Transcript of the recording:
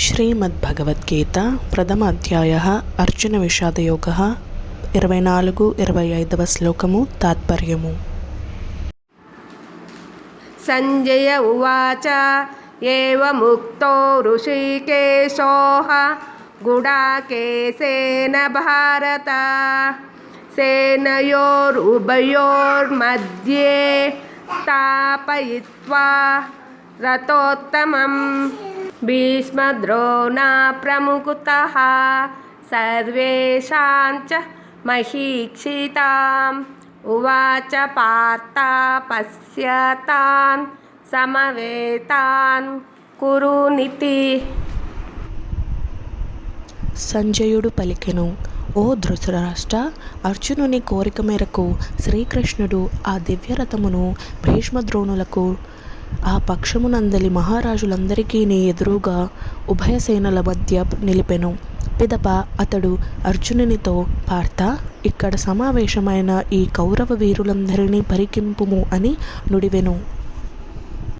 శ్రీమద్భగవద్గీత ప్రథమ అధ్యాయः అర్జున విషాదయోగः 24-25 శ్లోకము తాత్పర్యము. సంజయ ఉవాచ ఏవముక్తో ఋషికేశోః గుడాకేశేన భారత సేనయోరుభయోర్मध्ये స్థాపయిత్వా రథోత్తమం భీష్మద్రోణ ప్రముఖతః సర్వేషాం చ మహీక్షితాం ఉవాచ పార్థ పశ్యతాన్ సమవేతాన్ కురునితి. సంజయుడు పలికెను, ఓ ధృతరాష్ట్ర, అర్జునుని కోరిక మేరకు శ్రీకృష్ణుడు ఆ దివ్యరథమును భీష్మద్రోణులకు ఆ పక్షమునందలి మహారాజులందరికీ ఎదురుగా ఉభయసేనల మధ్య నిలిపెను. పిదప అతడు అర్జునునితో, పార్థ, ఇక్కడ సమావేశమైన ఈ కౌరవ వీరులందరినీ పరికింపుము అని నుడివెను.